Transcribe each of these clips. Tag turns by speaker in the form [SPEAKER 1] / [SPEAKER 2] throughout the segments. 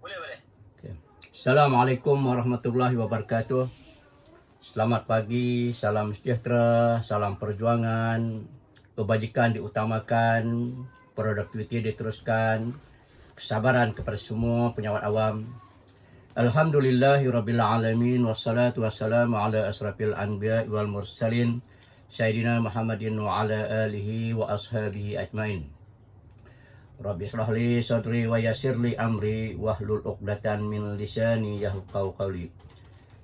[SPEAKER 1] Okay. Assalamualaikum warahmatullahi wabarakatuh. Selamat pagi, salam sejahtera, salam perjuangan, kebajikan diutamakan, produktiviti diteruskan, kesabaran kepada semua penyawat awam. Alhamdulillahirabbil alamin wassalatu wassalamu ala asrafil anbiya wal mursalin Sayyidina Muhammadin wa ala alihi wa ashabihi ajmain. Rabbi shrah li sadri wa yassir li amri wahlul 'uqdatam min lisani yafqahu qawli.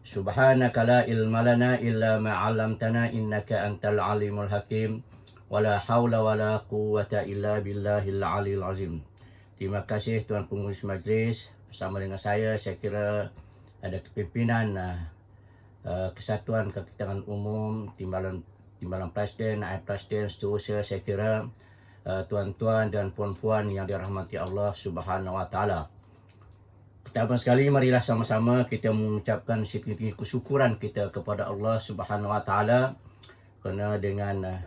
[SPEAKER 1] Subhanaka la ilma lana illa ma 'allamtana innaka antal alimul hakim. Wala haula wala quwwata illa billahil aliyil azim. Terima kasih Tuan Pengurus Majlis bersama dengan saya kira ada kepimpinan Kesatuan Kekitangan Umum, Timbalan Presiden, Naib Presiden, seterusnya. Saya kira tuan-tuan dan puan-puan yang dirahmati Allah Subhanahu wa taala. Pertama sekali marilah sama-sama kita mengucapkan setinggi kesyukuran kita kepada Allah Subhanahu wa taala kerana dengan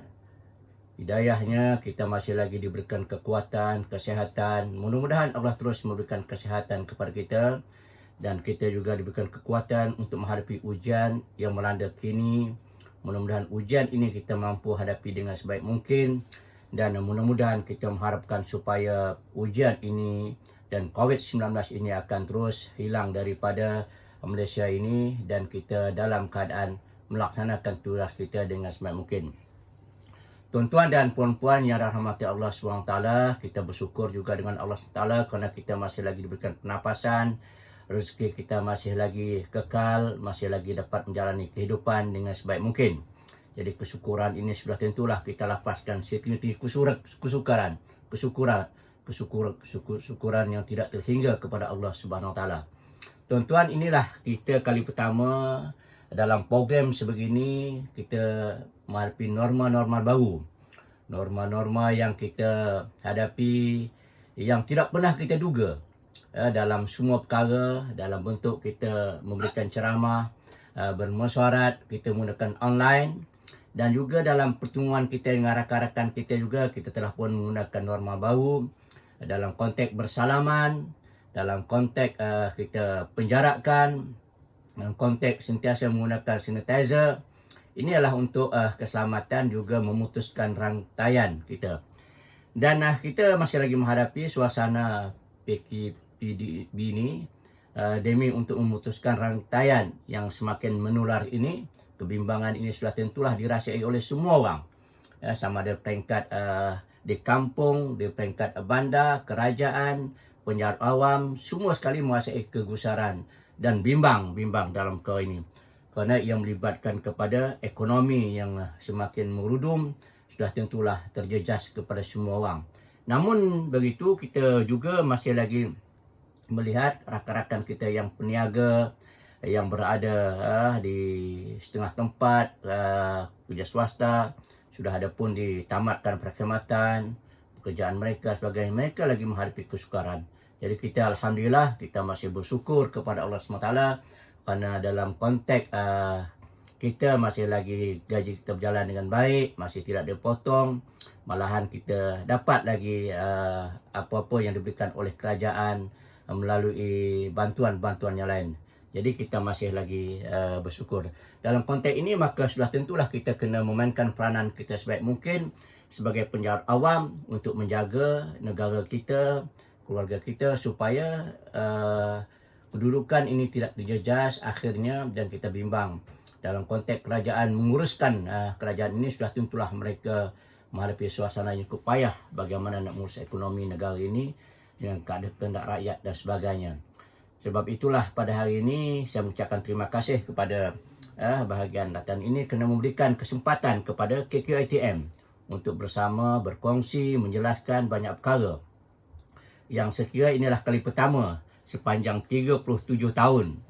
[SPEAKER 1] hidayahnya kita masih lagi diberikan kekuatan, kesihatan. Mudah-mudahan Allah terus memberikan kesihatan kepada kita dan kita juga diberikan kekuatan untuk menghadapi ujian yang melanda kini. Mudah-mudahan ujian ini kita mampu hadapi dengan sebaik mungkin. Dan mudah-mudahan kita mengharapkan supaya ujian ini dan COVID-19 ini akan terus hilang daripada Malaysia ini dan kita dalam keadaan melaksanakan tugas kita dengan sebaik mungkin. Tuan-tuan dan puan-puan yang dirahmati Allah SWT, kita bersyukur juga dengan Allah SWT kerana kita masih lagi diberikan pernafasan, rezeki kita masih lagi kekal, masih lagi dapat menjalani kehidupan dengan sebaik mungkin. Jadi kesyukuran ini sudah tentulah kita lafazkan setinggi kesyukuran yang tidak terhingga kepada Allah Subhanahu Wa Taala. Tuan-tuan, inilah kita kali pertama dalam program sebegini kita menghadapi norma-norma baru. Norma-norma yang kita hadapi yang tidak pernah kita duga. Dalam semua perkara, dalam bentuk kita memberikan ceramah, bermesyuarat, kita menggunakan online. Dan juga dalam pertemuan kita dengan rakan-rakan kita juga kita telah pun menggunakan norma baru dalam konteks bersalaman, dalam konteks kita penjarakan, dalam konteks sentiasa menggunakan sanitizer. Ini adalah untuk keselamatan juga memutuskan rantaian kita. Dan kita masih lagi menghadapi suasana PKPDB ini demi untuk memutuskan rantaian yang semakin menular ini. Kebimbangan ini sudah tentulah dirasai oleh semua orang. Sama ada peringkat di kampung, di peringkat bandar, kerajaan, penjara awam, semua sekali merasai kegusaran dan bimbang dalam perkara ini. Kerana ia melibatkan kepada ekonomi yang semakin merudum, sudah tentulah terjejas kepada semua orang. Namun begitu, kita juga masih lagi melihat rakan-rakan kita yang peniaga, yang berada di setengah tempat kerja swasta, sudah ada pun ditamatkan perkhidmatan, pekerjaan mereka sebagai mereka lagi menghadapi kesukaran. Jadi kita alhamdulillah kita masih bersyukur kepada Allah SWT kerana dalam konteks kita masih lagi gaji kita berjalan dengan baik, masih tidak dipotong, malahan kita dapat lagi apa-apa yang diberikan oleh kerajaan melalui bantuan-bantuan yang lain. Jadi kita masih lagi bersyukur. Dalam konteks ini maka sudah tentulah kita kena memainkan peranan kita sebaik mungkin sebagai penjawat awam untuk menjaga negara kita, keluarga kita supaya kedudukan ini tidak terjejas akhirnya dan kita bimbang. Dalam konteks kerajaan menguruskan kerajaan ini sudah tentulah mereka menghadapi suasana yang cukup payah bagaimana nak mengurus ekonomi negara ini dengan kehendak rakyat dan sebagainya. Sebab itulah pada hari ini saya mengucapkan terima kasih kepada bahagian Latan ini kerana memberikan kesempatan kepada KQITM untuk bersama berkongsi, menjelaskan banyak perkara yang sekira inilah kali pertama sepanjang 37 tahun.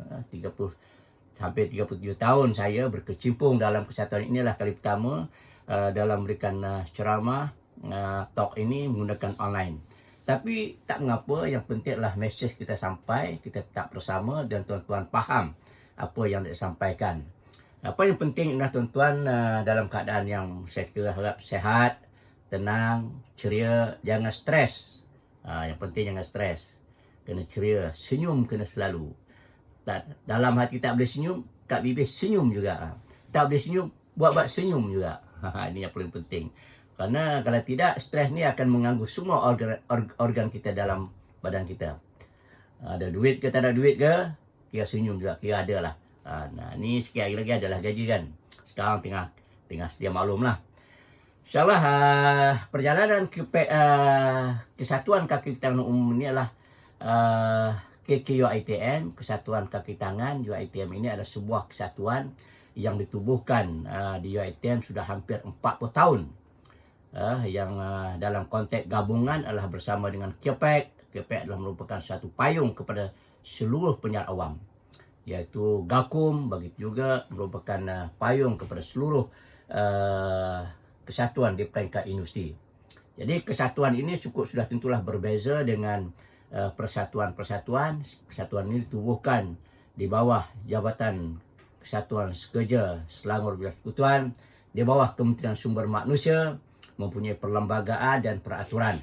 [SPEAKER 1] Hampir 37 tahun saya berkecimpung dalam kesatuan inilah kali pertama dalam memberikan ceramah talk ini menggunakan online. Tapi tak mengapa, yang penting adalah mesej kita sampai, kita tetap bersama dan tuan-tuan faham apa yang disampaikan. Apa yang penting adalah tuan-tuan dalam keadaan yang saya kira harap sehat, tenang, ceria, jangan stres. Yang penting jangan stres. kena ceria, senyum kena selalu. Dalam hati tak boleh senyum, kat bibir senyum juga. Tak boleh senyum, buat senyum juga. Ini yang paling penting. Kerana kalau tidak, stres ni akan mengganggu semua organ kita dalam badan kita. Ada duit ke tak ada duit ke, kira senyum juga, kira ada lah. Nah, ni sikit hari lagi adalah gaji kan. Sekarang tengah sedia maklum lah. InsyaAllah perjalanan Kesatuan Kaki Tangan Umum ni adalah KKUiTM, Kesatuan Kaki Tangan UiTM ini adalah sebuah kesatuan yang ditubuhkan di UiTM sudah hampir 40 tahun. Yang dalam konteks gabungan adalah bersama dengan KPEK. KPEK adalah merupakan satu payung kepada seluruh penyiar awam, iaitu Gakum begitu juga merupakan payung kepada seluruh kesatuan di peringkat industri. Jadi kesatuan ini cukup sudah tentulah berbeza dengan persatuan-persatuan. Kesatuan ini ditubuhkan di bawah Jabatan Kesatuan Sekerja Selangor Persekutuan, di bawah Kementerian Sumber Manusia, mempunyai perlembagaan dan peraturan.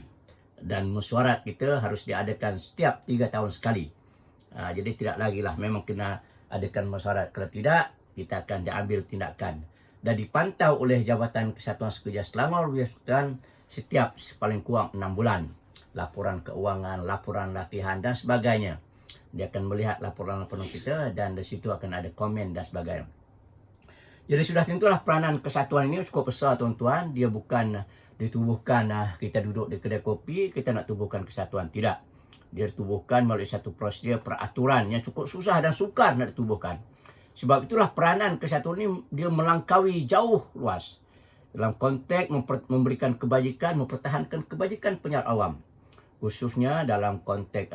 [SPEAKER 1] Dan mesyuarat kita harus diadakan setiap 3 tahun sekali. Jadi tidak lagi lah, memang kena adakan mesyuarat. Kalau tidak, kita akan diambil tindakan. Dan dipantau oleh Jabatan Kesatuan Sekerja Selangor Persekutuan setiap paling kurang 6 bulan. Laporan keuangan, laporan latihan dan sebagainya. Dia akan melihat laporan-laporan kita dan di situ akan ada komen dan sebagainya. Jadi sudah tentulah peranan kesatuan ini cukup besar tuan-tuan. Dia bukan ditubuhkan kita duduk di kedai kopi, kita nak tubuhkan kesatuan. Tidak. Dia ditubuhkan melalui satu prosedur peraturan yang cukup susah dan sukar nak ditubuhkan. Sebab itulah peranan kesatuan ini dia melangkaui jauh luas. Dalam konteks memberikan kebajikan, mempertahankan kebajikan penyiar awam. Khususnya dalam konteks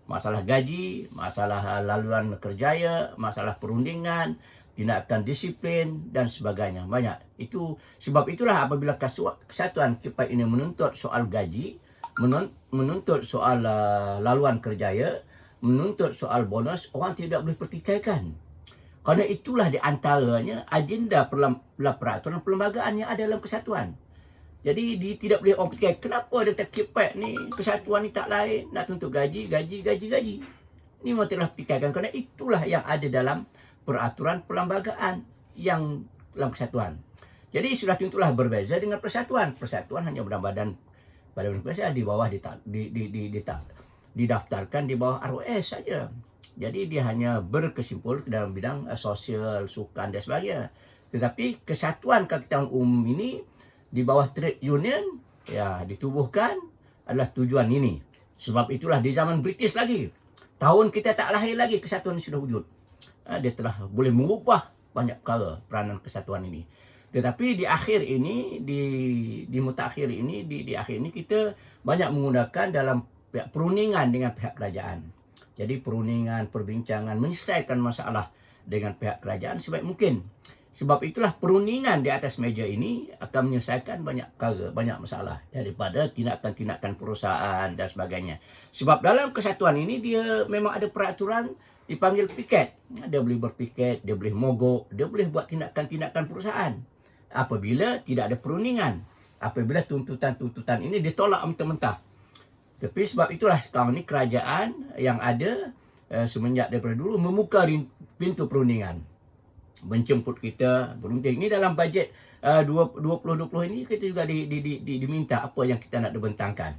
[SPEAKER 1] masalah gaji, masalah laluan kerjaya, masalah perundingan, tindakan disiplin dan sebagainya. Banyak. Sebab itulah apabila kesatuan KPEK ini menuntut soal gaji, menuntut soal laluan kerjaya, menuntut soal bonus, orang tidak boleh pertikaikan. Kerana itulah di antaranya agenda peraturan perlembagaan yang ada dalam kesatuan. Jadi tidak boleh orang pertikaikan. Kenapa dia kata KPEK ni, kesatuan ni tak lain, nak tuntut gaji. Ini memang telah pertikaikan. Kerana itulah yang ada dalam peraturan perlembagaan yang dalam kesatuan. Jadi sudah tentulah berbeza dengan persatuan. Persatuan hanya badan kuasa di bawah didaftarkan di bawah ROS saja. Jadi dia hanya berkesimpul dalam bidang sosial, sukan dan sebagainya. Tetapi Kesatuan Kaki Tangan Umum ini di bawah trade union ya ditubuhkan adalah tujuan ini. Sebab itulah di zaman British lagi, tahun kita tak lahir lagi kesatuan ini sudah wujud. Dia telah boleh mengubah banyak perkara peranan kesatuan ini. Tetapi di akhir ini, di mutakhir ini, di akhir ini kita banyak menggunakan dalam pihak perundingan dengan pihak kerajaan. Jadi perundingan, perbincangan, menyelesaikan masalah dengan pihak kerajaan sebaik mungkin. Sebab itulah perundingan di atas meja ini akan menyelesaikan banyak perkara, banyak masalah daripada tindakan-tindakan perusahaan dan sebagainya. Sebab dalam kesatuan ini dia memang ada peraturan dipanggil piket. Dia boleh berpiket, dia boleh mogok, dia boleh buat tindakan-tindakan perusahaan. Apabila tidak ada perundingan, apabila tuntutan-tuntutan ini ditolak mentah-mentah. Tapi sebab itulah sekarang ni kerajaan yang ada semenjak daripada dulu membuka pintu perundingan. Menjemput kita berunding. Ini dalam bajet 2020 ini kita juga diminta apa yang kita nak dibentangkan.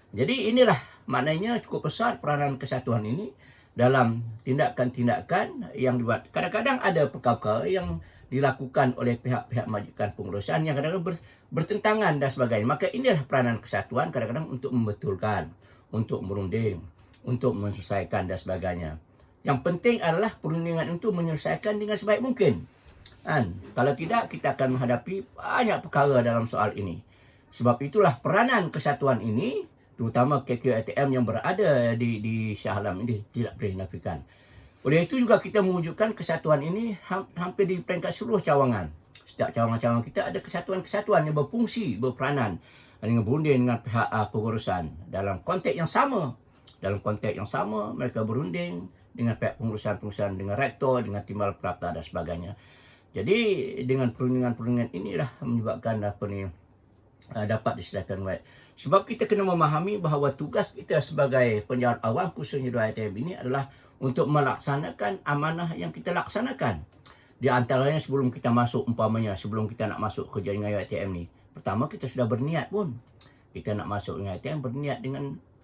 [SPEAKER 1] Jadi inilah maknanya cukup besar peranan kesatuan ini dalam tindakan-tindakan yang dibuat. Kadang-kadang ada perkara-perkara yang dilakukan oleh pihak-pihak majikan pengurusan yang kadang-kadang bertentangan dan sebagainya. Maka inilah peranan kesatuan kadang-kadang untuk membetulkan, untuk merunding, untuk menyelesaikan dan sebagainya. Yang penting adalah perundingan itu menyelesaikan dengan sebaik mungkin. Kalau tidak, kita akan menghadapi banyak perkara dalam soal ini. Sebab itulah peranan kesatuan ini, terutama KKUiTM yang berada di Shah Alam ini, tidak boleh dinafikan. Oleh itu juga kita mewujudkan kesatuan ini hampir di peringkat seluruh cawangan. Setiap cawangan-cawangan kita ada kesatuan-kesatuan yang berfungsi, berperanan dengan berunding dengan pihak pengurusan. Dalam konteks yang sama, mereka berunding dengan pihak pengurusan, dengan rektor, dengan timbal prata dan sebagainya. Jadi dengan perundingan-perundingan inilah menyebabkan dapat disediakan web. Sebab kita kena memahami bahawa tugas kita sebagai penjawat awam khususnya UiTM ini adalah untuk melaksanakan amanah yang kita laksanakan. Di antaranya sebelum kita masuk, umpamanya sebelum kita nak masuk kerja dengan UiTM ni, pertama kita sudah berniat pun. Kita nak masuk dengan UiTM berniat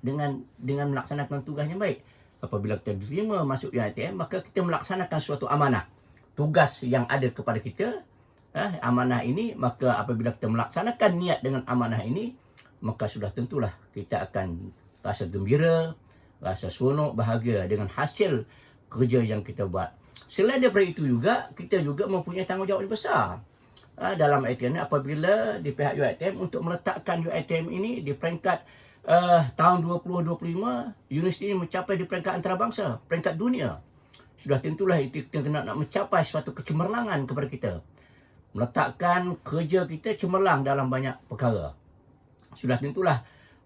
[SPEAKER 1] dengan melaksanakan tugas yang baik. Apabila kita diterima masuk UiTM, maka kita melaksanakan suatu amanah. Tugas yang ada kepada kita, amanah ini, maka apabila kita melaksanakan niat dengan amanah ini, maka sudah tentulah kita akan rasa gembira, rasa seronok, bahagia dengan hasil kerja yang kita buat. Selain daripada itu juga, kita juga mempunyai tanggungjawab yang besar dalam UiTM apabila di pihak UiTM untuk meletakkan UiTM ini di peringkat tahun 2025, universiti ini mencapai di peringkat antarabangsa, peringkat dunia. Sudah tentulah itu kita nak mencapai suatu kecemerlangan kepada kita. Meletakkan kerja kita cemerlang dalam banyak perkara. Sudah tentulah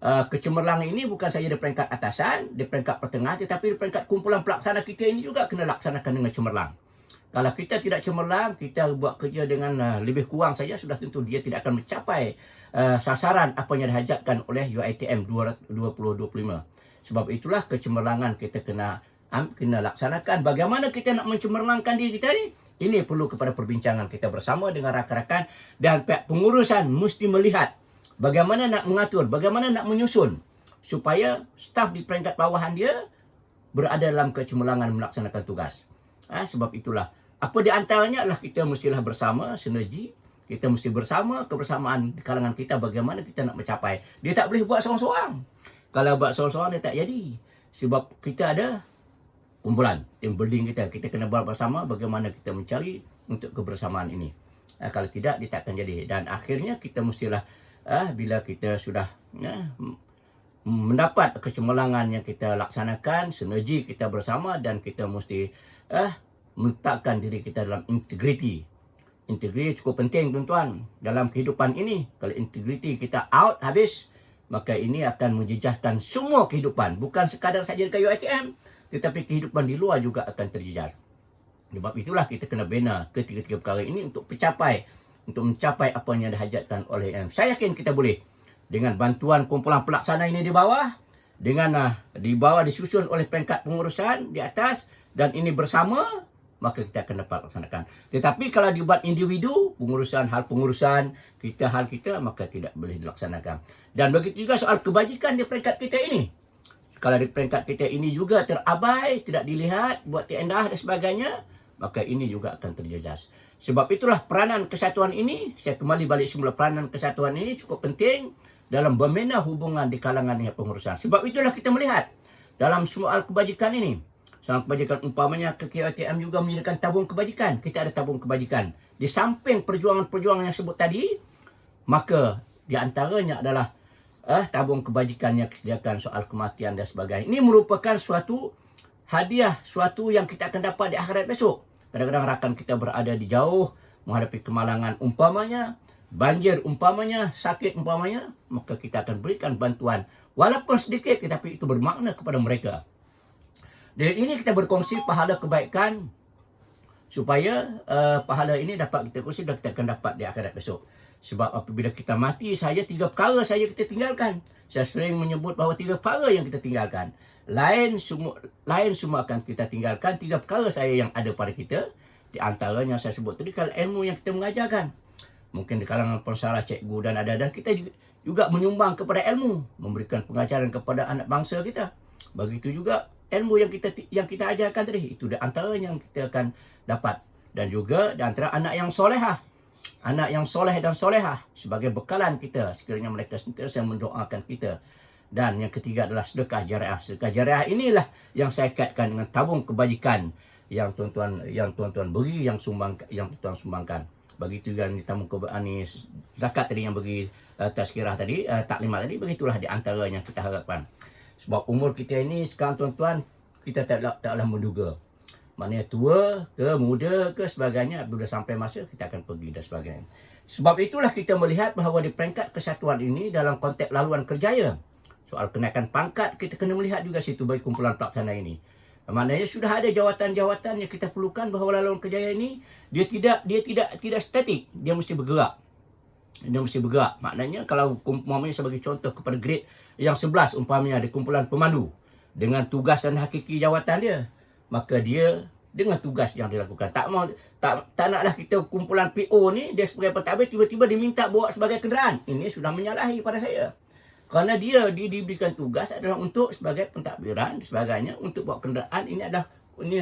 [SPEAKER 1] kecemerlangan ini bukan saja di peringkat atasan, di peringkat pertengahan, tetapi di peringkat kumpulan pelaksana kita ini juga kena laksanakan dengan cemerlang. Kalau kita tidak cemerlang, kita buat kerja dengan lebih kurang saja, sudah tentu dia tidak akan mencapai sasaran apa yang dihajatkan oleh UiTM 2025. Sebab itulah kecemerlangan kita kena laksanakan. Bagaimana kita nak mencemerlangkan diri kita ni? Ini perlu kepada perbincangan kita bersama dengan rakan-rakan, dan pihak pengurusan mesti melihat bagaimana nak mengatur, bagaimana nak menyusun supaya staf di peringkat bawahan dia berada dalam kecemerlangan melaksanakan tugas. Sebab itulah, apa di antaranya adalah kita mestilah bersama, sinergi. Kita mesti bersama, kebersamaan di kalangan kita bagaimana kita nak mencapai. Dia tak boleh buat seorang-seorang. Kalau buat seorang-seorang dia tak jadi. Sebab kita ada kumpulan, team building kita. Kita kena buat bersama bagaimana kita mencari untuk kebersamaan ini. Kalau tidak, dia tak akan jadi. Dan akhirnya kita mestilah, bila kita sudah mendapat kecemerlangan yang kita laksanakan, sinergi kita bersama, dan kita mesti meletakkan diri kita dalam integriti. Integriti cukup penting tuan-tuan dalam kehidupan ini. Kalau integriti kita out, habis, maka ini akan menjejaskan semua kehidupan. Bukan sekadar saja dekat UiTM, tetapi kehidupan di luar juga akan terjejas. Sebab itulah kita kena bina ketiga-tiga perkara ini untuk mencapai apa yang dihajatkan oleh UiTM. Saya yakin kita boleh. Dengan bantuan kumpulan pelaksana ini di bawah, dengan di bawah disusun oleh peringkat pengurusan di atas, dan ini bersama, maka kita akan dapat laksanakan. Tetapi kalau dibuat individu, hal pengurusan, hal kita, maka tidak boleh dilaksanakan. Dan begitu juga soal kebajikan di peringkat kita ini. Kalau di peringkat kita ini juga terabai, tidak dilihat, buat tiendah dan sebagainya, maka ini juga akan terjejas. Sebab itulah peranan kesatuan ini, saya kembali balik semula, peranan kesatuan ini cukup penting dalam membina hubungan di kalangan pengurusan. Sebab itulah kita melihat dalam semua hal kebajikan ini. Soal kebajikan umpamanya UiTM juga menyediakan tabung kebajikan. Kita ada tabung kebajikan. Di samping perjuangan-perjuangan yang sebut tadi, maka di antaranya adalah tabung kebajikan yang disediakan soal kematian dan sebagainya. Ini merupakan suatu hadiah, suatu yang kita akan dapat di akhirat besok. Kadang-kadang rakan kita berada di jauh, menghadapi kemalangan umpamanya, banjir umpamanya, sakit umpamanya, maka kita akan berikan bantuan. Walaupun sedikit, tetapi itu bermakna kepada mereka. Dan ini kita berkongsi pahala kebaikan, supaya pahala ini dapat kita kongsi dan kita akan dapat di akhirat besok. Sebab apabila kita mati, saja 3 perkara saja kita tinggalkan. Saya sering menyebut bahawa 3 perkara yang kita tinggalkan. Lain semua akan kita tinggalkan. 3 perkara saya yang ada pada kita. Di antaranya saya sebut tadi, kalau ilmu yang kita mengajarkan. Mungkin di kalangan pensyarah, cikgu dan ada-ada, kita juga menyumbang kepada ilmu. Memberikan pengajaran kepada anak bangsa kita. Begitu juga ilmu yang kita ajarkan tadi. Itu di antaranya yang kita akan dapat. Dan juga di antara anak yang solehah. Anak yang soleh dan solehah sebagai bekalan kita sekiranya mereka sentiasa mendoakan kita. Dan yang ketiga adalah sedekah jariah. Sedekah jariah inilah yang saya kaitkan dengan tabung kebajikan yang tuan-tuan beri, yang tuan-tuan sumbangkan. Begitu juga tabung zakat tadi yang bagi tazkirah tadi, taklimat tadi, begitulah di antara yang kita harapkan. Sebab umur kita ini sekarang tuan-tuan, kita taklah menduga. Maknanya tua ke muda ke sebagainya, bila sampai masa kita akan pergi dan sebagainya. Sebab itulah kita melihat bahawa di peringkat kesatuan ini dalam konteks laluan kerjaya, soal kenaikan pangkat kita kena melihat juga situ bagi kumpulan pelaksana ini. Maknanya sudah ada jawatan-jawatan yang kita perlukan bahawa laluan kerjaya ini dia tidak statik, dia mesti bergerak. Dia mesti bergerak. Maknanya kalau umpamanya sebagai contoh kepada grade yang 11 umpamanya ada kumpulan pemandu dengan tugas dan hakiki jawatan dia, maka dia dengan tugas yang dilakukan. Tak naklah kita kumpulan PO ni dia sebagai pentadbir tiba-tiba diminta bawa sebagai kenderaan. Ini sudah menyalahi pada saya. Kerana dia diberikan tugas adalah untuk sebagai pentadbiran sebagainya, untuk bawa kenderaan, ini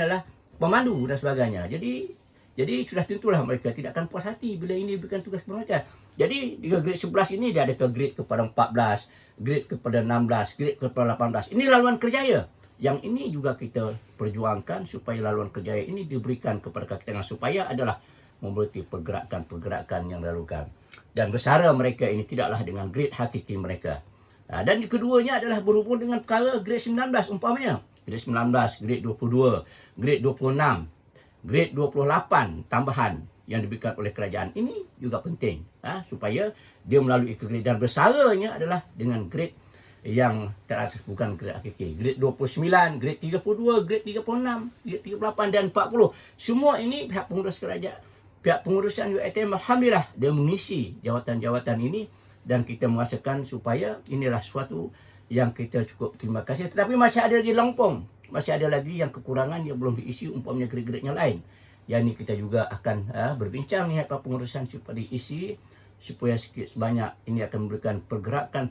[SPEAKER 1] adalah pemandu dan sebagainya. Jadi sudah tentulah mereka tidak akan puas hati bila ini diberikan tugas kepada mereka. Jadi di grade 11 ini dia ada grade kepada 14, grade kepada 16, grade kepada 18. Ini laluan kerjaya. Yang ini juga kita perjuangkan supaya laluan kerjaya ini diberikan kepada kaki tangan supaya adalah memberhenti pergerakan-pergerakan yang dilakukan. Dan bersara mereka ini tidaklah dengan grade hakiki mereka. Dan keduanya adalah berhubung dengan perkara grade 19 umpamanya. Grade 19, grade 22, grade 26, grade 28 tambahan yang diberikan oleh kerajaan. Ini juga penting supaya dia melalui ke grade, dan bersaranya adalah dengan grade yang teratas, bukan grade hakiki. Grade 29, grade 32, grade 36, grade 38 dan 40. Semua ini pihak pengurus kerajaan, pihak pengurusan UiTM, alhamdulillah dia mengisi jawatan-jawatan ini, dan kita merasakan supaya inilah suatu yang kita cukup terima kasih. Tetapi masih ada lagi lempung, masih ada lagi yang kekurangan yang belum diisi umpamanya grade-grade yang lain. Yang ini kita juga akan berbincang ni pengurusan supaya diisi, supaya sikit sebanyak ini akan memberikan pergerakan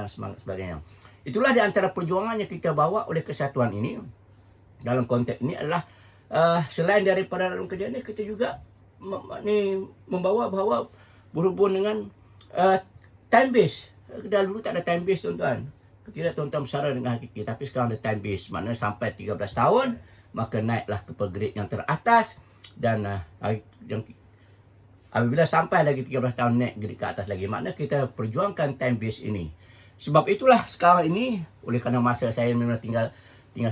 [SPEAKER 1] semangat sebagainya. Itulah di antara perjuangan yang kita bawa oleh kesatuan ini. Dalam konteks ini adalah selain daripada dalam kerja ini, kita juga membawa bahawa berhubung dengan time base. Dahulu tak ada time base, tuan-tuan. Tidak tuan-tuan bersara dengan hakiki, tapi sekarang ada time base. Maknanya sampai 13 tahun maka naiklah ke grade yang teratas, dan apabila sampai lagi 13 tahun naik grade ke atas lagi. Maknanya kita perjuangkan time base ini. Sebab itulah sekarang ini, oleh kerana masa saya memang tinggal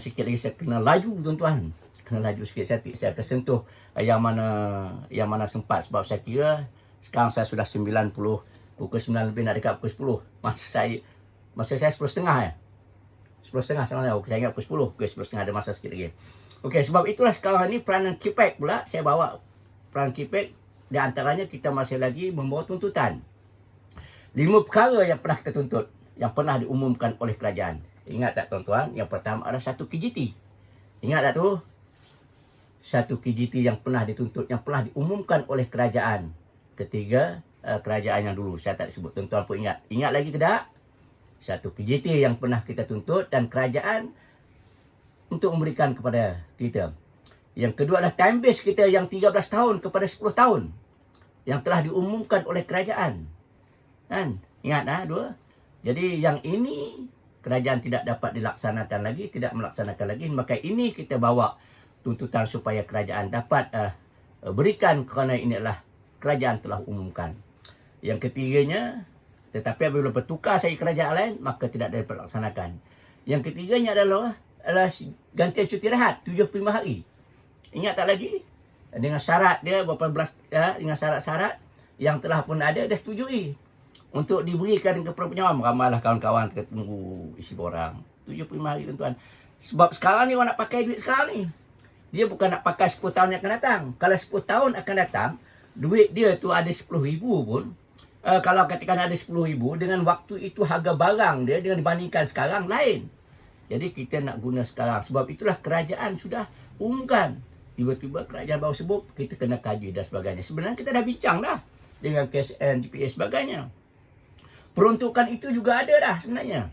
[SPEAKER 1] sikit lagi, saya kena laju, tuan-tuan. Kena laju sikit, saya tersentuh yang mana sempat. Sebab saya kira sekarang saya sudah 90, pukul 9 lebih nak dekat pukul 10. Masa saya 10.30 ya. 10.30 sekarang saya ingat pukul 10. Pukul 10.30 ada masa sikit lagi. Okey, sebab itulah sekarang ni peranan KPAC pula saya bawa. Peranan KPAC di antaranya kita masih lagi membawa tuntutan. 5 perkara yang pernah kita tuntut, yang pernah diumumkan oleh kerajaan. Ingat tak, tuan-tuan? Yang pertama adalah 1 KGT. Ingat tak tu? 1 KGT yang pernah dituntut, yang pernah diumumkan oleh kerajaan. Ketiga, kerajaan yang dulu. Saya tak sebut, tuan-tuan pun ingat. Ingat lagi ke tak? 1 KGT yang pernah kita tuntut dan kerajaan untuk memberikan kepada kita. Yang kedua adalah time base kita yang 13 tahun kepada 10 tahun. Yang telah diumumkan oleh kerajaan. Kan? Ingat dua? Jadi yang ini kerajaan tidak dapat dilaksanakan lagi, tidak melaksanakan lagi. Maka ini kita bawa tuntutan supaya kerajaan dapat berikan, kerana ini adalah kerajaan telah umumkan. Yang ketiganya, tetapi apabila bertukar saya kerajaan lain, maka tidak dapat dilaksanakan. Yang ketiganya adalah gantian cuti rehat 75 hari. Ingat tak lagi? Dengan syarat dia berapa belas, dengan syarat-syarat yang telah pun ada, dia setujui untuk diberikan kepada penyawam. Ramailah kawan-kawan kita tunggu isi borang 75 hari, tuan-tuan. Sebab sekarang ni orang nak pakai duit sekarang ni, dia bukan nak pakai 10 tahun yang akan datang. Kalau 10 tahun akan datang, duit dia tu ada 10,000 pun, kalau katakan ada 10,000, dengan waktu itu harga barang dia dengan dibandingkan sekarang lain. Jadi kita nak guna sekarang. Sebab itulah kerajaan sudah umumkan. Tiba-tiba kerajaan baru sebut, kita kena kaji dan sebagainya. Sebenarnya kita dah bincang dah dengan KSN, DPS sebagainya. Peruntukan itu juga ada dah sebenarnya.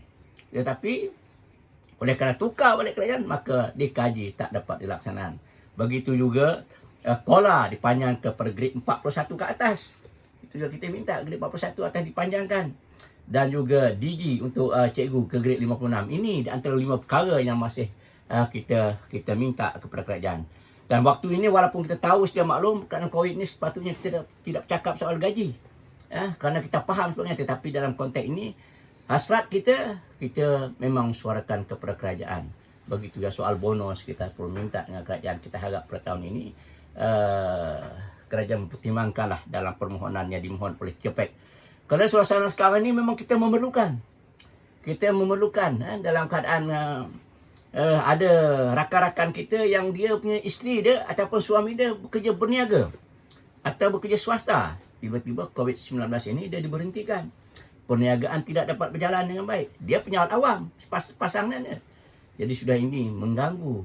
[SPEAKER 1] Tetapi oleh kerana tukar balik kerajaan, maka dikaji tak dapat dilaksanakan. Begitu juga pola dipanjang kepada grade 41 ke atas. Itu juga kita minta grade 41 atas dipanjangkan. Dan juga DG untuk cikgu ke grade 56. Ini di antara 5 perkara yang masih kita minta kepada kerajaan. Dan waktu ini walaupun kita tahu sedia maklum kerana COVID ni sepatutnya kita tidak bercakap soal gaji. Kerana kita faham sebenarnya, tetapi dalam konteks ini hasrat kita memang suarakan kepada kerajaan. Begitu juga soal bonus, kita perlu minta dengan kerajaan. Kita harap pada tahun ini kerajaan mempertimbangkanlah dalam permohonan yang dimohon oleh KPAC. Kerana suasana sekarang ini memang kita memerlukan. Kita memerlukan dalam keadaan ada rakan-rakan kita yang dia punya isteri dia ataupun suami dia bekerja berniaga atau bekerja swasta. tiba-tiba COVID-19 ini dia diberhentikan. Perniagaan tidak dapat berjalan dengan baik. Dia penyawat awam, pasangannya. Jadi sudah ini mengganggu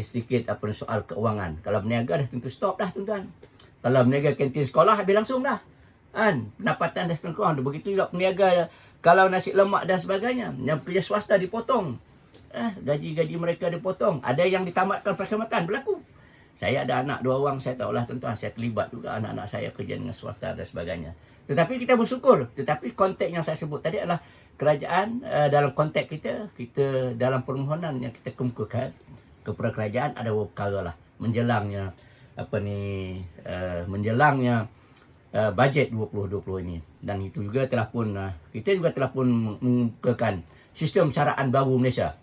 [SPEAKER 1] sedikit soal keuangan. Kalau berniaga dah tentu stop dah tuan-tuan. Kalau berniaga kantin sekolah habis langsung dah. Pendapatan dah kurang. Begitu juga peniaga kalau nasi lemak dan sebagainya. Yang kerja swasta dipotong. Gaji-gaji mereka dipotong. Ada yang ditamatkan perkhidmatan berlaku. Saya ada anak 2 orang, saya tahulah tuan-tuan, saya terlibat juga anak-anak saya kerja dengan swasta dan sebagainya. Tetapi kita bersyukur. Tetapi konteks yang saya sebut tadi adalah kerajaan dalam konteks kita dalam permohonan yang kita kemukakan kepada kerajaan ada beberapa perkara lah menjelangnya menjelangnya bajet 2020 ini. Dan itu juga telah pun kita juga telah pun mengemukakan sistem syaraan baru Malaysia.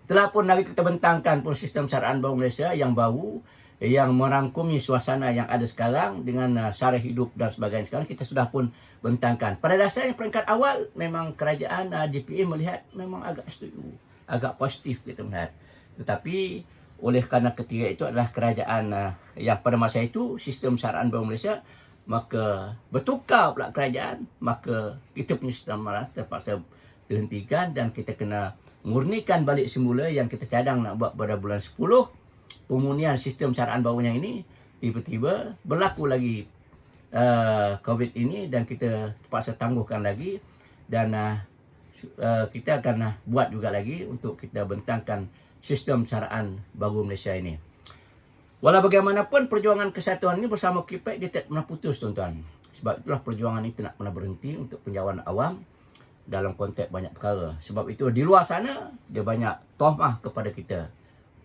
[SPEAKER 1] Telah pun lagi kita bentangkan pun sistem syaraan baru Malaysia yang baru, yang merangkumi suasana yang ada sekarang dengan sara hidup dan sebagainya. Sekarang kita sudah pun bentangkan. Pada dasarnya peringkat awal memang kerajaan DPA melihat memang agak setuju, agak positif kita melihat. Tetapi oleh kerana ketiga itu adalah kerajaan yang pada masa itu sistem syaraan baru Malaysia, maka bertukar pula kerajaan, maka kita punya sistem terpaksa dihentikan dan kita kena murnikan balik semula yang kita cadang nak buat pada bulan 10. Pemunian sistem syaraan barunya ini tiba-tiba berlaku lagi COVID ini dan kita terpaksa tangguhkan lagi dan kita akan buat juga lagi untuk kita bentangkan sistem syaraan baru Malaysia ini. Walau bagaimanapun perjuangan kesatuan ini bersama KIPEC dia tak pernah putus tuan-tuan. Sebab itulah perjuangan ini tidak pernah berhenti untuk penjawatan awam dalam konteks banyak perkara. Sebab itu di luar sana dia banyak tohmah kepada kita.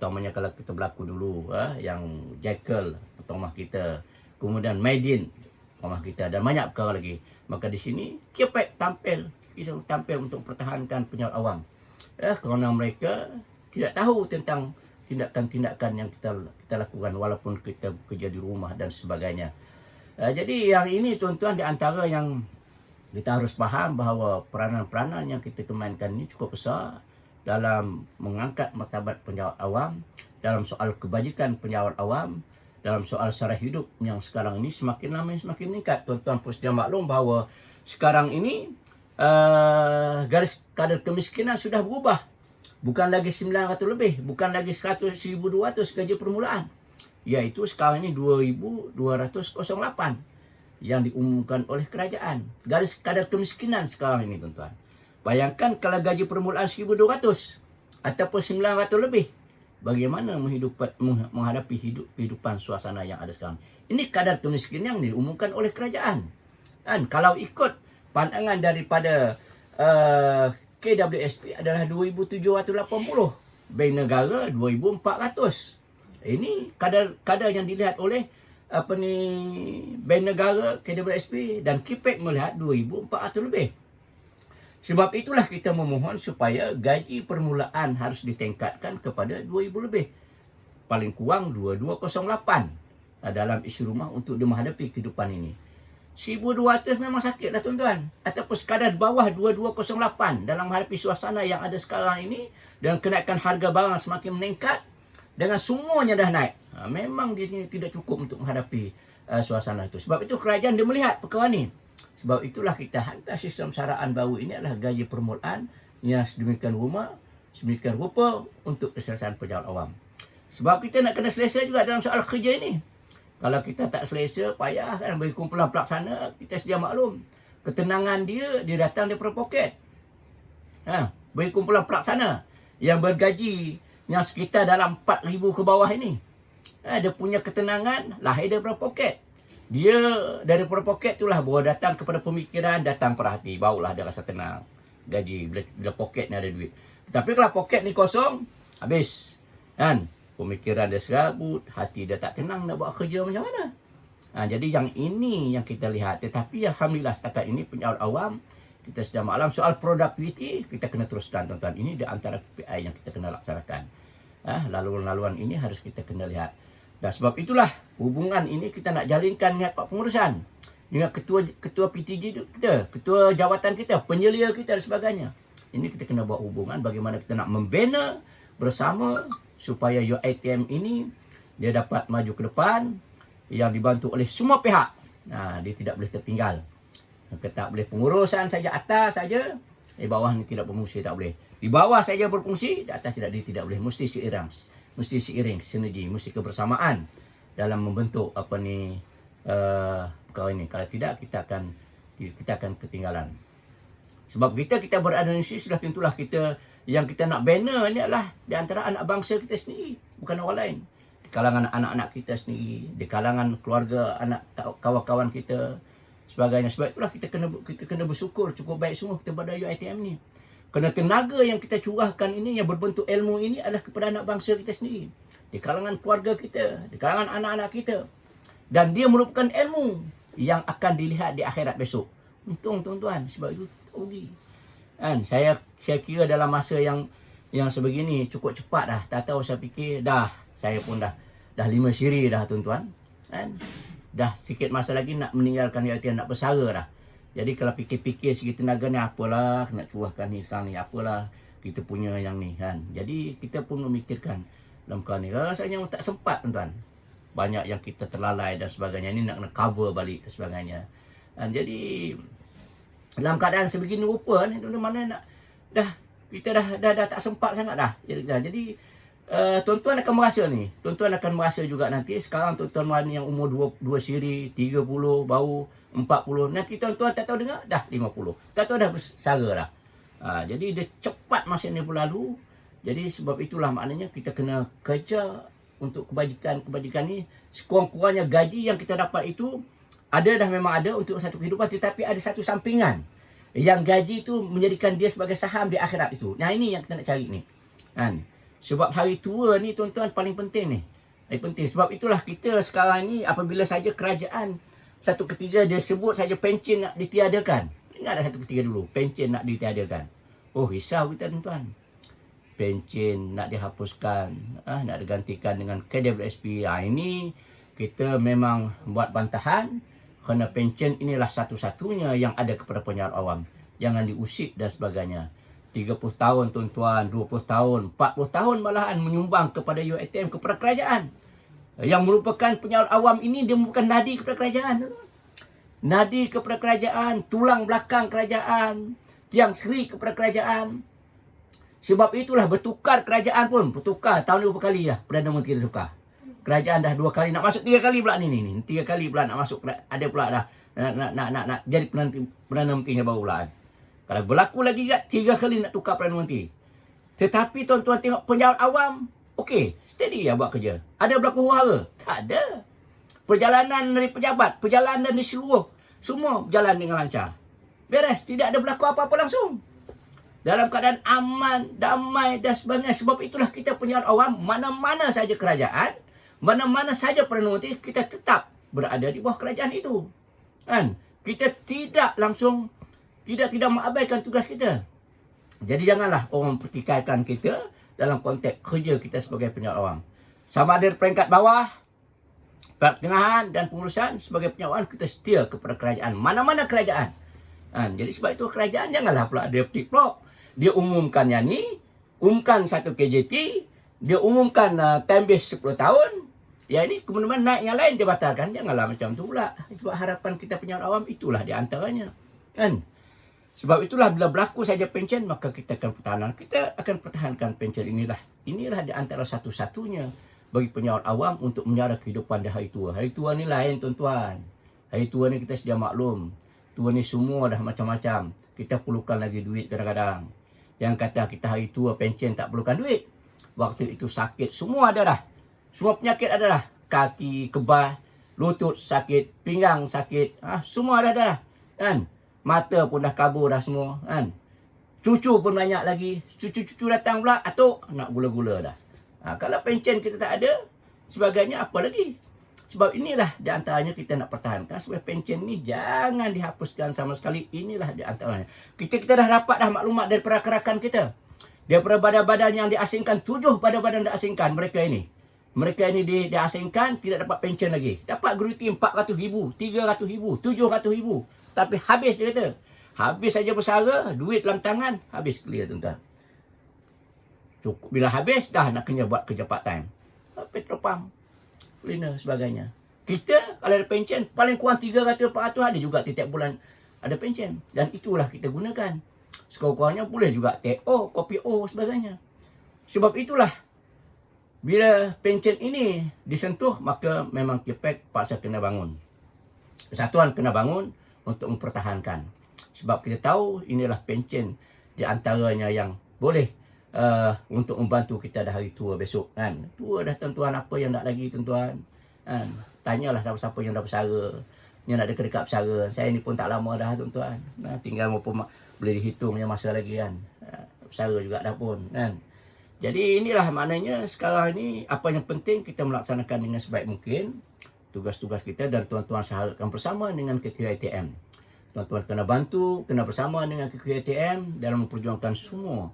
[SPEAKER 1] Utamanya kalau kita berlaku dulu yang Jekyll tohmah kita, kemudian Maidin tohmah kita dan banyak perkara lagi. Maka di sini KIPEC tampil untuk pertahankan penjawat awam. Kerana mereka tidak tahu tentang tindakan-tindakan yang kita lakukan walaupun kita bekerja di rumah dan sebagainya. Jadi yang ini tuan-tuan di antara yang kita harus faham bahawa peranan-peranan yang kita kemainkan ini cukup besar dalam mengangkat martabat penjawat awam, dalam soal kebajikan penjawat awam, dalam soal sara hidup yang sekarang ini semakin lama semakin meningkat. Tuan-tuan pun sedia maklum bahawa sekarang ini garis kadar kemiskinan sudah berubah. Bukan lagi 900 lebih, bukan lagi 1,200 gaji permulaan. Iaitu sekarang ini 2,208 yang diumumkan oleh kerajaan. Garis kadar kemiskinan sekarang ini tuan-tuan. Bayangkan kalau gaji permulaan 1,200 ataupun 900 lebih. Bagaimana menghadapi kehidupan suasana yang ada sekarang. Ini kadar kemiskinan yang diumumkan oleh kerajaan. Dan kalau ikut pandangan daripada KWSP adalah 2,780. Bank negara 2,400. Ini kadar yang dilihat oleh Bank negara, KWSP dan KIPEC melihat 2,400 lebih. Sebab itulah kita memohon supaya gaji permulaan harus ditingkatkan kepada 2,000 lebih. Paling kurang 2,208 dalam isi rumah untuk menghadapi kehidupan ini. 1,200 memang sakit lah tuan-tuan. Ataupun sekadar bawah 2,208 dalam menghadapi suasana yang ada sekarang ini dan kenaikan harga barang semakin meningkat dengan semuanya dah naik. Memang dia tidak cukup untuk menghadapi suasana itu. Sebab itu kerajaan dia melihat perkara ni. Sebab itulah kita hantar sistem syaraan baru ini adalah gaji permulaan yang sedemikian rupa untuk keselesaan penjawat awam. Sebab kita nak kena selesa juga dalam soal kerja ini. Kalau kita tak selesa, payah kan bagi kumpulan pelaksana, kita sedia maklum. Ketenangan dia datang daripada poket. Bagi kumpulan pelaksana yang bergaji yang sekitar dalam 4,000 ke bawah ini. Dia punya ketenangan lahir daripada poket. Dia daripada poket itulah baru datang kepada pemikiran, datang pada hati. Barulah dia rasa tenang. Gaji, bila poket ni ada duit. Tapi kalau poket ni kosong, habis. Kan? Pemikiran dia serabut, hati dia tak tenang nak buat kerja macam mana. Jadi yang ini yang kita lihat. Tetapi alhamdulillah setakat ini penjawat awam, kita sedang maklum soal produktiviti, kita kena teruskan tuan-tuan. Ini di antara KPI yang kita kena laksanakan. Laluan-laluan ini harus kita kena lihat. Dan sebab itulah hubungan ini kita nak jalinkan dengan Pak Pengurusan, dengan ketua PTG kita, ketua jawatan kita, penyelia kita dan sebagainya. Ini kita kena buat hubungan bagaimana kita nak membina bersama supaya UiTM ini dia dapat maju ke depan yang dibantu oleh semua pihak. Dia tidak boleh tertinggal. Tak boleh pengurusan saja atas saja, di bawah ni tidak berfungsi, tak boleh. Di bawah saja berfungsi, di atas tidak boleh. Mesti seiring, sinergi, mesti kebersamaan dalam membentuk perkara ini. Kalau tidak, kita akan ketinggalan. Sebab kita berada di sini, sudah tentulah yang kita nak bina ni adalah di antara anak bangsa kita sendiri, bukan orang lain. Di kalangan anak-anak kita sendiri, di kalangan keluarga, anak kawan-kawan kita, sebagainya. Sebab itulah kita kena bersyukur cukup baik semua kita berada UiTM ni. Kerana tenaga yang kita curahkan ini, yang berbentuk ilmu ini adalah kepada anak bangsa kita sendiri. Di kalangan keluarga kita, di kalangan anak-anak kita. Dan dia merupakan ilmu yang akan dilihat di akhirat besok. Untung tuan-tuan, sebab itu rugi. Saya kira dalam masa yang sebegini cukup cepat dah. Tak tahu, saya fikir saya pun dah 5 siri dah tuan-tuan. Dah sikit masa lagi nak meninggalkan UiTM, nak bersara dah. Jadi kalau fikir-fikir segi tenaga ni, apalah nak curahkan ni sekarang ni, apalah kita punya yang ni Jadi kita pun memikirkan dalam kali ni. Rasanya tak sempat tuan-tuan. Banyak yang kita terlalai dan sebagainya. Ni nak kena cover balik dan sebagainya. Jadi dalam keadaan sebegini rupa ni, mana nak kita dah tak sempat sangat dah. Jadi tuan-tuan akan merasa ni. Tuan-tuan akan merasa juga nanti. Sekarang tuan-tuan yang umur 2 siri, 30, baru 40. Nanti tuan-tuan tak tahu dengar, dah 50. Tak tahu dah bersara dah. Jadi dia cepat masa ni berlalu. Jadi sebab itulah maknanya kita kena kerja untuk kebajikan ni. Sekurang-kurangnya gaji yang kita dapat itu memang ada untuk satu kehidupan, tetapi ada satu sampingan yang gaji itu menjadikan dia sebagai saham di akhirat itu. Ini yang kita nak cari ni. Sebab hari tua ni tuan-tuan paling penting ni. Penting. Sebab itulah kita sekarang ni apabila saja kerajaan satu ketika dia sebut saja pencen nak ditiadakan. Ingat dah satu ketika dulu, pencen nak ditiadakan. Risau kita tuan-tuan. Pencen nak dihapuskan, nak digantikan dengan KWSP. Ini kita memang buat bantahan kerana pencen inilah satu-satunya yang ada kepada penyiar awam. Jangan diusik dan sebagainya. 30 tahun tuan-tuan, 20 tahun, 40 tahun malahan menyumbang kepada UiTM, kepada kerajaan. Yang merupakan penyaur awam ini, dia merupakan nadi kepada kerajaan. Nadi kepada kerajaan, tulang belakang kerajaan, tiang seri kepada kerajaan. Sebab itulah bertukar kerajaan pun. Bertukar tahun ni berapa kali dah Perdana Menteri dia tukar. Kerajaan dah 2 kali, nak masuk 3 kali pula ni. 3 kali pula nak masuk, ada pula dah nak jadi Perdana Menteri yang baru pula. Kalau berlaku lagi 3 kali nak tukar Perdana Menteri. Tetapi tuan-tuan tengok penjawat awam, okey, steady ya buat kerja. Ada berlaku huru-hara? Tak ada. Perjalanan dari pejabat, perjalanan di seluruh, semua berjalan dengan lancar. Beres, tidak ada berlaku apa-apa langsung. Dalam keadaan aman, damai dan sebagainya. Sebab itulah kita penyiar awam, mana-mana saja kerajaan, mana-mana saja Perdana Menteri, kita tetap berada di bawah kerajaan itu. Kita tidak langsung, tidak mengabaikan tugas kita. Jadi janganlah orang pertikaikan kita dalam konteks kerja kita sebagai penyiar awam. Sama ada peringkat bawah, pertengahan dan pengurusan, sebagai penyiar awam kita setia kepada kerajaan. Mana-mana kerajaan. Jadi sebab itu kerajaan janganlah pula dia tiplok. Dia umumkan yang ni, umumkan satu KJT, dia umumkan time base 10 tahun. Yang ini kemudian naik yang lain dia batalkan. Janganlah macam tu pula. Sebab harapan kita penyiar awam itulah di antaranya. Sebab itulah bila berlaku saja pencen, maka kita akan pertahankan. Kita akan pertahankan pencen inilah. Inilah di antara satu-satunya bagi penyiar awam untuk menyiar kehidupan di hari tua. Hari tua ni lain tuan-tuan. Hari tua ni kita sedia maklum. Tua ni semua dah macam-macam. Kita perlukan lagi duit kadang-kadang. Yang kata kita hari tua pencen tak perlukan duit. Waktu itu sakit semua ada dah. Semua penyakit ada dah. Kaki kebal, lutut sakit, pinggang sakit. Semua ada dah. Mata pun dah kabur dah semua. Cucu pun banyak lagi. Cucu-cucu datang pula, atuk nak gula-gula dah. Kalau pencen kita tak ada, sebagainya apa lagi? Sebab inilah di antaranya kita nak pertahankan supaya pencen ni jangan dihapuskan sama sekali. Inilah di antaranya. Kita dah dapat dah maklumat daripada rakan-rakan kita. Daripada badan-badan yang diasingkan, 7 badan-badan diasingkan mereka ini. Mereka ini diasingkan, tidak dapat pencen lagi. Dapat gratuiti 400,000, 300,000, 700,000. Tapi habis dia kata. Habis saja bersara, duit dalam tangan, habis clear tuan-tuan. Cukup bila habis, dah nak kena buat kerja part time. Petrol pump, cleaner sebagainya. Kita kalau ada pencen, paling kurang 300-400 ada juga tiap bulan ada pencen. Dan itulah kita gunakan. Sekurang-kurangnya boleh juga TO, kopi O, sebagainya. Sebab itulah, bila pencen ini disentuh, maka memang KPAC paksa kena bangun. Kesatuan kena bangun untuk mempertahankan. Sebab kita tahu inilah pencen di antaranya yang boleh untuk membantu kita dah hari tua besok. Kan? Tua dah tuan-tuan, apa yang nak lagi tuan-tuan. Kan? Tanyalah siapa-siapa yang dah bersara, yang nak dekat-dekat bersara. Saya ni pun tak lama dah tuan-tuan. Nah, tinggal boleh dihitung yang masa lagi kan. Bersara juga dah pun. Kan? Jadi inilah maknanya sekarang ni apa yang penting kita melaksanakan dengan sebaik mungkin tugas-tugas kita, dan tuan-tuan saharapkan bersama dengan KQITM. Tuan-tuan kena bantu, kena bersama dengan KQITM dalam memperjuangkan semua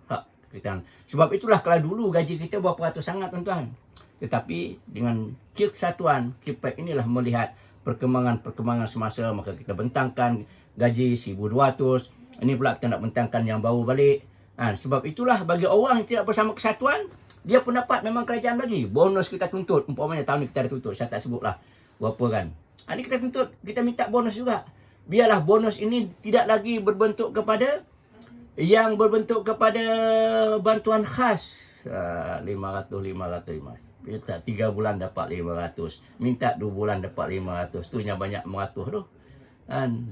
[SPEAKER 1] hak kita. Sebab itulah kalau dulu gaji kita berapa ratus sangat tuan-tuan. Tetapi dengan kesatuan KPAC inilah melihat perkembangan semasa, maka kita bentangkan gaji 1,200. Ini pula kita nak bentangkan yang baru balik. Sebab itulah bagi orang yang tidak bersama kesatuan, dia pun dapat memang kerajaan bagi. Bonus kita tuntut. Umpamanya tahun ni kita ada tuntut. Saya tak sebutlah berapa kan. Ini kita tuntut, kita minta bonus juga. Biarlah bonus ini tidak lagi berbentuk kepada bantuan khas. 500. Minta 3 bulan dapat 500. Minta 2 bulan dapat 500. Tu yang banyak meratus tu. 500.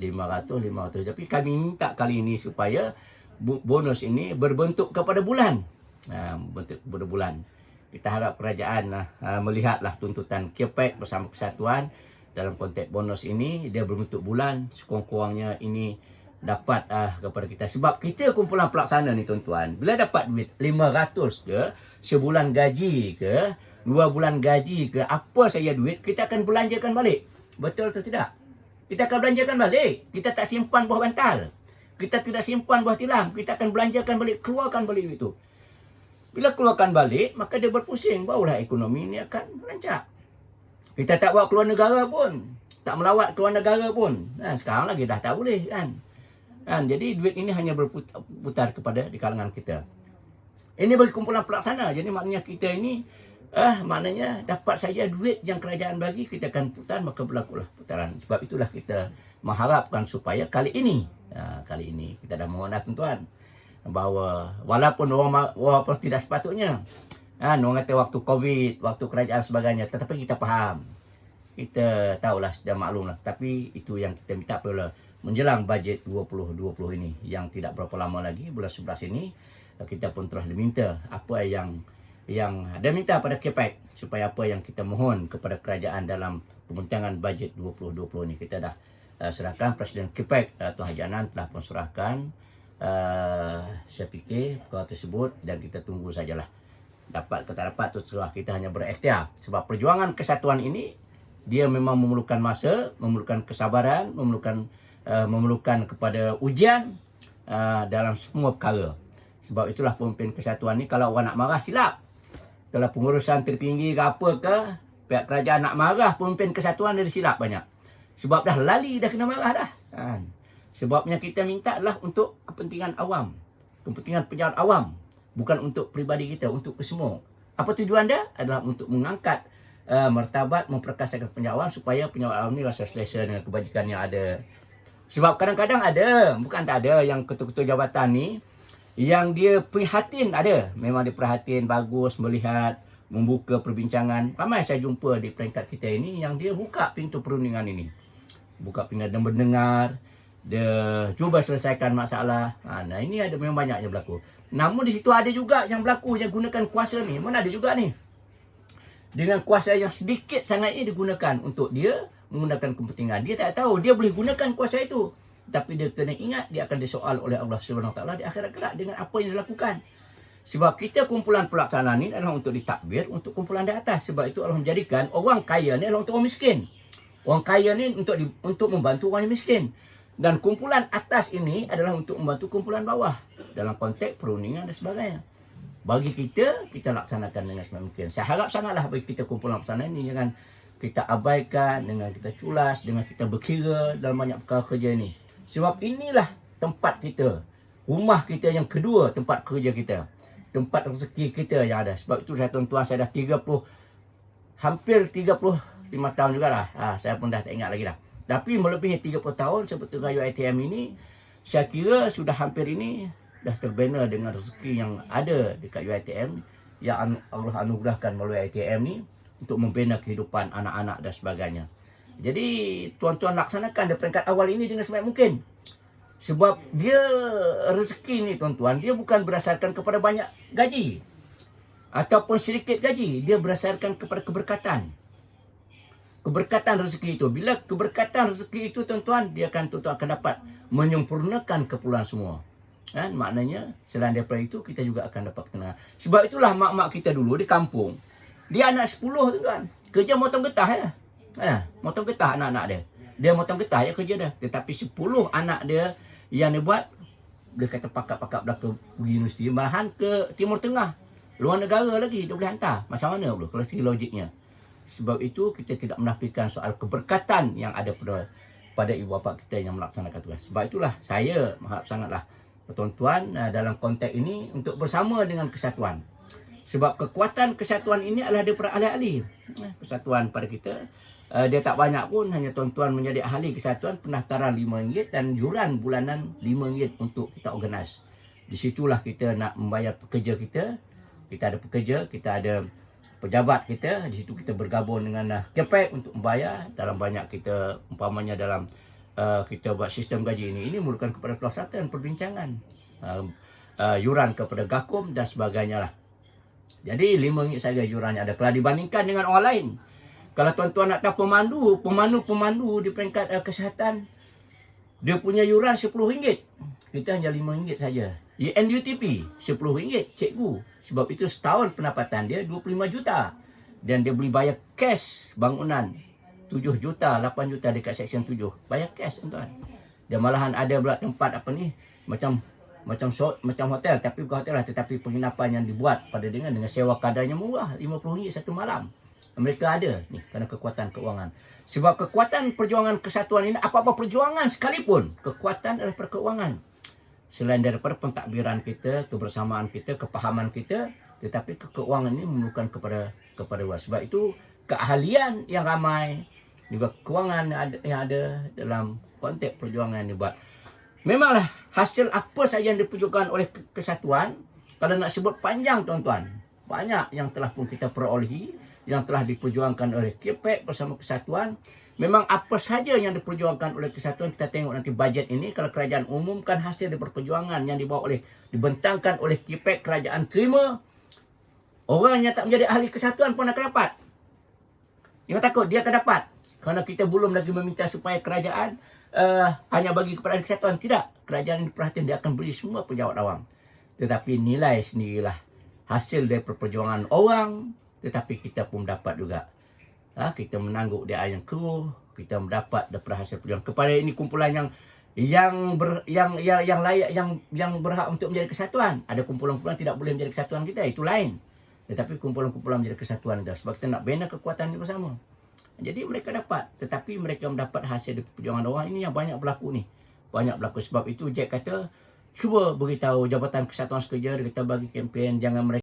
[SPEAKER 1] Tapi kami minta kali ini supaya bonus ini berbentuk kepada bulan. Bentuk kepada bulan. Kita harap kerajaan melihatlah tuntutan KPAC bersama kesatuan dalam konteks bonus ini. Dia berbentuk bulan. Sekurang-kurangnya ini dapat kepada kita. Sebab kita kumpulan pelaksana ni tuan-tuan, bila dapat duit 500 ke, sebulan gaji ke, 2 bulan gaji ke, apa saja duit, kita akan belanjakan balik. Betul atau tidak? Kita akan belanjakan balik. Kita tak simpan buah bantal. Kita tidak simpan buah tilam. Kita akan belanjakan balik, keluarkan balik itu. Bila keluarkan balik, maka dia berpusing. Barulah ekonomi ini akan rancak. Kita tak bawa keluar negara pun. Tak melawat keluar negara pun. Sekarang lagi dah tak boleh kan. Jadi duit ini hanya berputar kepada di kalangan kita. Ini bagi kumpulan pelaksana. Jadi maknanya kita ini maknanya dapat saja duit yang kerajaan bagi, kita akan putar, maka berlakulah putaran. Sebab itulah kita mengharapkan supaya kali ini kita dah mohon tuan-tuan, bahawa walaupun orang tidak sepatutnya, orang kata waktu Covid, waktu kerajaan sebagainya, tetapi kita faham, kita tahulah, sudah maklum lah. Tapi itu yang kita minta pula menjelang bajet 2020 ini, yang tidak berapa lama lagi, bulan 11 ini, kita pun telah diminta apa yang ada minta pada KPAC, supaya apa yang kita mohon kepada kerajaan dalam pembincangan bajet 2020 ini. Kita dah serahkan, Presiden KPAC Tuan Haji Anan telah pun serahkan saya fikir perkara tersebut, dan kita tunggu sajalah. Dapat ke tak dapat tu serah, kita hanya berikhtiar. Sebab perjuangan kesatuan ini dia memang memerlukan masa, memerlukan kesabaran, memerlukan kepada ujian dalam semua perkara. Sebab itulah pemimpin kesatuan ni, kalau orang nak marah silap. Kalau pengurusan tertinggi ke apa ke, pihak kerajaan nak marah pemimpin kesatuan, dia silap banyak. Sebab dah lali, dah kena marah dah. Sebabnya kita minta adalah untuk kepentingan awam. Kepentingan pejabat awam. Bukan untuk peribadi kita, untuk kesemua. Apa tujuan dia? Adalah untuk mengangkat martabat, memperkasakan pejabat awam, supaya pejabat awam ni rasa selesa dengan kebajikan yang ada. Sebab kadang-kadang ada, bukan tak ada, yang ketua-ketua jabatan ni, yang dia prihatin ada. Memang dia prihatin, bagus melihat, membuka perbincangan. Ramai saya jumpa di peringkat kita ini yang dia buka pintu perundingan ini. Buka pintu dan mendengar. Dia cuba selesaikan masalah. Nah ini ada memang banyak yang berlaku. Namun di situ ada juga yang berlaku yang gunakan kuasa ni. Mana ada juga ni. Dengan kuasa yang sedikit sangat ini digunakan untuk dia menggunakan kepentingan. Dia tak tahu dia boleh gunakan kuasa itu. Tapi dia kena ingat, dia akan disoal oleh Allah SWT di akhirat kelak dengan apa yang dilakukan. Sebab kita kumpulan pelaksana ni adalah untuk ditakbir untuk kumpulan di atas. Sebab itu Allah menjadikan orang kaya ni adalah untuk orang miskin. Orang kaya ni untuk membantu orang yang miskin. Dan kumpulan atas ini adalah untuk membantu kumpulan bawah. Dalam konteks perundingan dan sebagainya. Bagi kita laksanakan dengan sebaik mungkin. Saya harap sangatlah bagi kita kumpulan pelaksana ini, jangan kita abaikan, dengan kita culas, dengan kita berkira dalam banyak perkara kerja ini. Sebab inilah tempat kita, rumah kita yang kedua, tempat kerja kita, tempat rezeki kita yang ada. Sebab itu saya tuan-tuan, saya dah 30 hampir 35 tahun jugalah. Saya pun dah tak ingat lagi dah. Tapi melebihi 30 tahun sebetulnya UiTM ini, saya kira sudah hampir ini dah terbina dengan rezeki yang ada dekat UiTM yang Allah anugerahkan melalui UiTM ni untuk membina kehidupan anak-anak dan sebagainya. Jadi tuan-tuan laksanakan di peringkat awal ini dengan sebaik mungkin. Sebab dia rezeki ni tuan-tuan, dia bukan berdasarkan kepada banyak gaji ataupun sedikit gaji, dia berdasarkan kepada keberkatan. Keberkatan rezeki itu. Bila keberkatan rezeki itu tuan-tuan, dia akan tuan-tuan akan dapat menyempurnakan keperluan semua. Kan? Maknanya selain daripada itu kita juga akan dapat ketenangan. Sebab itulah mak-mak kita dulu di kampung, dia anak 10 tuan-tuan, kerja motong getah ya. Motong getah anak-anak dia. Dia motong getah ya kerja dia. Tetapi 10 anak dia yang dia buat, dia kata pakat-pakat belaka pergi universiti, malahan ke Timur Tengah, luar negara lagi dia boleh hantar. Macam mana pula kalau segi logiknya? Sebab itu kita tidak menafikan soal keberkatan yang ada pada ibu bapa kita yang melaksanakan tugas. Sebab itulah saya mengharap sangatlah tuan-tuan dalam konteks ini untuk bersama dengan kesatuan. Sebab kekuatan kesatuan ini adalah daripada ahli-ahli. Persatuan pada kita, dia tak banyak pun, hanya tuan-tuan menjadi ahli kesatuan, pendaftaran RM5 dan yuran bulanan RM5 untuk kita organize. Di situlah kita nak membayar pekerja kita. Kita ada pekerja, kita ada pejabat kita. Di situ kita bergabung dengan KPEK untuk membayar. Dalam banyak kita, umpamanya dalam kita buat sistem gaji ini memerlukan kepada pelaksanaan perbincangan, yuran kepada Gakum dan sebagainya lah. Jadi RM5 saja yurannya ada. Kalau dibandingkan dengan orang lain, kalau tuan-tuan nak tahu pemandu di peringkat kesihatan, dia punya yuran RM10. Kita hanya RM5 saja. NUTP RM10 cikgu. Sebab itu setahun pendapatan dia 25 juta. Dan dia boleh bayar cash bangunan 7 juta, 8 juta dekat Seksyen 7. Bayar cash tuan-tuan. Dan malahan ada pula tempat apa ni, macam hotel, tapi bukan hotel lah, tetapi penginapan yang dibuat pada dengan sewa kadarnya murah, RM50 satu malam. Mereka ada ni kerana kekuatan keuangan. Sebab kekuatan perjuangan kesatuan ini, apa-apa perjuangan sekalipun, kekuatan adalah perkeuangan. Selain daripada pentadbiran kita, kebersamaan kita, kepahaman kita, tetapi keuangan ini memerlukan kepada luas. Sebab itu keahlian yang ramai, juga keuangan yang ada dalam konteks perjuangan yang dibuat. Memanglah hasil apa saja yang diperjuangkan oleh kesatuan, kalau nak sebut panjang tuan-tuan, banyak yang telah pun kita perolehi, yang telah diperjuangkan oleh KPEK bersama kesatuan. Memang apa saja yang diperjuangkan oleh kesatuan, kita tengok nanti bajet ini, kalau kerajaan umumkan hasil dari perjuangan yang dibentangkan oleh KPEK, kerajaan terima, orang yang tak menjadi ahli kesatuan pun akan dapat. Jangan takut, dia akan dapat. Kerana kita belum lagi meminta supaya kerajaan hanya bagi kepada ahli kesatuan. Tidak. Kerajaan ini perhatian, dia akan beri semua pejabat awam. Tetapi nilai sendirilah hasil dari perjuangan orang. Tetapi kita pun dapat juga. Kita menangguk dia yang keruh. Kita mendapat daripada hasil perjuangan. Kepada ini kumpulan yang layak, yang berhak untuk menjadi kesatuan. Ada kumpulan-kumpulan tidak boleh menjadi kesatuan kita. Itu lain. Tetapi kumpulan-kumpulan menjadi kesatuan kita. Sebab kita nak bina kekuatan ini bersama. Jadi mereka dapat. Tetapi mereka mendapat hasil dari perjuangan orang. Ini yang banyak berlaku ni. Banyak berlaku. Sebab itu Jack kata, cuba beritahu Jabatan Kesatuan Sekerja, kita bagi kempen, jangan mereka